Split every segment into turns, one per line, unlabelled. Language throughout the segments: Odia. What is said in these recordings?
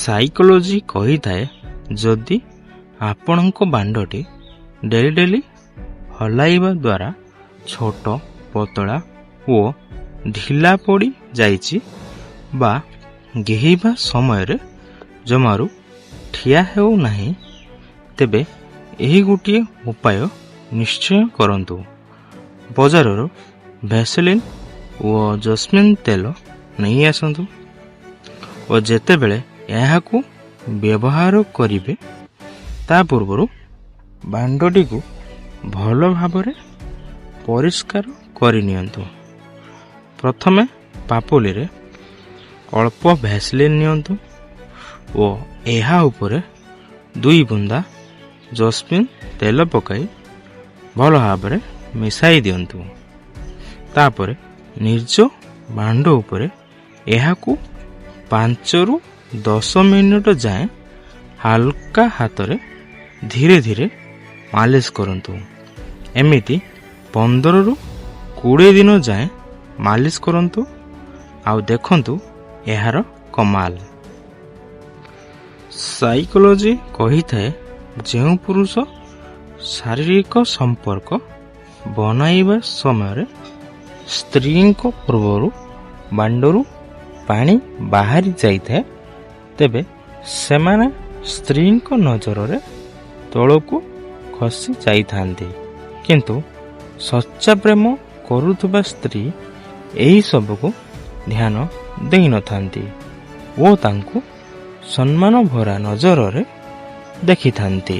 ସାଇକୋଲୋଜି କହିଥାଏ ଯଦି ଆପଣଙ୍କ ବାଣ୍ଡଟି ଡେଲି ଡେଲି ହଲାଇବା ଦ୍ୱାରା ଛୋଟ ପତଳା ଓ ଢିଲା ପଡ଼ି ଯାଇଛି ବା ଗେହିବା ସମୟରେ ଜମାରୁ ଠିଆ ହେଉନାହିଁ, ତେବେ ଏହି ଗୋଟିଏ ଉପାୟ ନିଶ୍ଚୟ କରନ୍ତୁ। ବଜାରରୁ ଭ୍ୟାସଲିନ୍ ଓ ଜସ୍ମିନ୍ ତେଲ ନେଇ ଆସନ୍ତୁ ଓ ଯେତେବେଳେ ଏହାକୁ ବ୍ୟବହାର କରିବେ ତା ପୂର୍ବରୁ ବାଣ୍ଡଟିକୁ ଭଲ ଭାବରେ ପରିଷ୍କାର କରିନିଅନ୍ତୁ। ପ୍ରଥମେ ପାପୁଲିରେ ଅଳ୍ପ ଭ୍ୟାସଲିନ୍ ନିଅନ୍ତୁ ଓ ଏହା ଉପରେ 2 ବୁନ୍ଦା ଜସ୍ମିନ୍ ତେଲ ପକାଇ ଭଲ ଭାବରେ ମିଶାଇ ଦିଅନ୍ତୁ। ତାପରେ ନିଜ ବାଣ୍ଡ ଉପରେ ଏହାକୁ 5ରୁ 10 ମିନିଟ୍ ଯାଏଁ ହାଲକା ହାତରେ ଧୀରେ ଧୀରେ ମାଲିସ କରନ୍ତୁ। ଏମିତି 15ରୁ 20 ଦିନ ଯାଏଁ ମାଲିସ କରନ୍ତୁ ଆଉ ଦେଖନ୍ତୁ ଏହାର କମାଲ। ସାଇକୋଲୋଜି କହିଥାଏ ଯେଉଁ ପୁରୁଷ ଶାରୀରିକ ସମ୍ପର୍କ ବନାଇବା ସମୟରେ ସ୍ତ୍ରୀଙ୍କ ପୂର୍ବରୁ ବାଣ୍ଡରୁ ପାଣି ବାହାରି ଯାଇଥାଏ, ତେବେ ସେମାନେ ସ୍ତ୍ରୀଙ୍କ ନଜରରେ ତଳକୁ ଖସି ଯାଇଥାନ୍ତି। କିନ୍ତୁ ସଚ୍ଚା ପ୍ରେମ କରୁଥିବା ସ୍ତ୍ରୀ ଏହି ସବୁକୁ ଧ୍ୟାନ ଦେଇନଥାନ୍ତି ଓ ତାଙ୍କୁ ସମ୍ମାନ ଭରା ନଜରରେ ଦେଖିଥାନ୍ତି।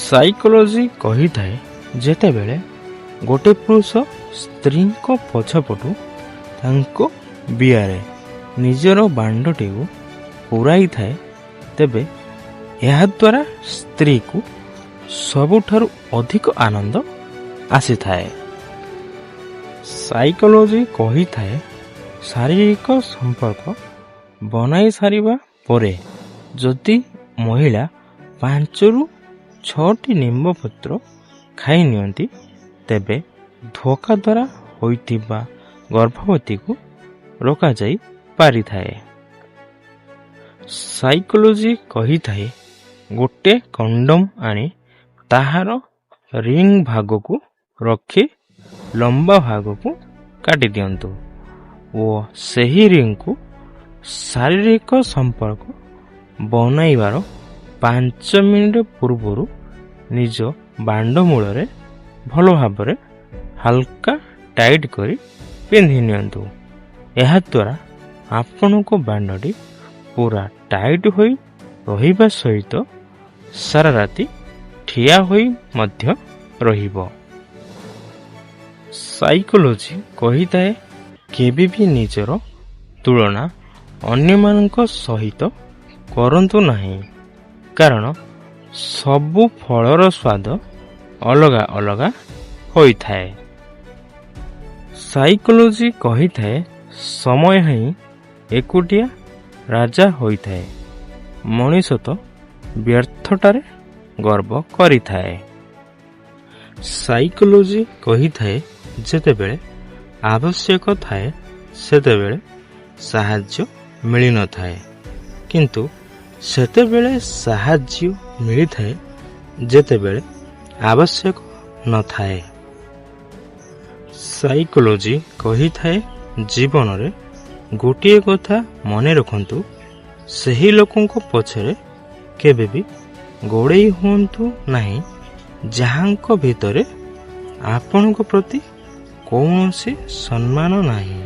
ସାଇକୋଲୋଜି କହିଥାଏ ଯେତେବେଳେ ଗୋଟିଏ ପୁରୁଷ ସ୍ତ୍ରୀଙ୍କ ପଛପଟୁ ତାଙ୍କ ବିଆରେ ନିଜର ବାଣ୍ଡଟିକୁ ପୁରାଇଥାଏ, ତେବେ ଏହାଦ୍ୱାରା ସ୍ତ୍ରୀକୁ ସବୁଠାରୁ ଅଧିକ ଆନନ୍ଦ ଆସିଥାଏ। ସାଇକୋଲୋଜି କହିଥାଏ ଶାରୀରିକ ସମ୍ପର୍କ ବନାଇ ସାରିବା ପରେ ଯଦି ମହିଳା 5ରୁ 6ଟି ନିମ୍ବପତ୍ର ଖାଇ ନିଅନ୍ତି, ତେବେ ଧୋକା ଦ୍ୱାରା ହୋଇଥିବା ଗର୍ଭବତୀକୁ ରୋକାଯାଇ ପାରିଥାଏ। ସାଇକୋଲୋଜି କହିଥାଏ ଗୋଟେ କଣ୍ଡୋମ ଆଣି ତାହାର ରିଙ୍ଗ ଭାଗକୁ ରଖି ଲମ୍ବା ଭାଗକୁ କାଟି ଦିଅନ୍ତୁ ଓ ସେହି ରିଙ୍ଗକୁ ଶାରୀରିକ ସମ୍ପର୍କ ବନାଇବାର 5 ମିନିଟ୍ ପୂର୍ବରୁ ନିଜ ବାଣ୍ଡ ମୂଳରେ ଭଲ ଭାବରେ ହାଲକା ଟାଇଟ୍ କରି ପିନ୍ଧି ନିଅନ୍ତୁ। ଏହାଦ୍ୱାରା ଆପଣଙ୍କ ବାଣ୍ଡଟି ପୁରା ଟାଇଟ୍ ହୋଇ ରହିବା ସହିତ ସାରା ରାତି ଠିଆ ହୋଇ ମଧ୍ୟ ରହିବ। ସାଇକୋଲୋଜି କହିଥାଏ କେବେ ବି ନିଜର ତୁଳନା ଅନ୍ୟମାନଙ୍କ ସହିତ କରନ୍ତୁ ନାହିଁ, କାରଣ ସବୁ ଫଳର ସ୍ୱାଦ ଅଲଗା ଅଲଗା ହୋଇଥାଏ। ସାଇକୋଲୋଜି କହିଥାଏ ସମୟ ହିଁ ଏକୁଟିଆ ରାଜା ହୋଇଥାଏ, ମଣିଷ ତ ବ୍ୟର୍ଥଟାରେ ଗର୍ବ କରିଥାଏ। ସାଇକୋଲୋଜି କହିଥାଏ ଯେତେବେଳେ ଆବଶ୍ୟକ ଥାଏ ସେତେବେଳେ ସାହାଯ୍ୟ ମିଳିନଥାଏ, କିନ୍ତୁ ସେତେବେଳେ ସାହାଯ୍ୟ ମିଳିଥାଏ ଯେତେବେଳେ ଆବଶ୍ୟକ ନଥାଏ। ସାଇକୋଲୋଜି କହିଥାଏ ଜୀବନରେ ଗୋଟିଏ କଥା ମନେ ରଖନ୍ତୁ, ସେହି ଲୋକଙ୍କ ପଛରେ କେବେ ବି ଗୋଡ଼େଇ ହୁଅନ୍ତୁ ନାହିଁ ଯାହାଙ୍କ ଭିତରେ ଆପଣଙ୍କ ପ୍ରତି କୌଣସି ସମ୍ମାନ ନାହିଁ।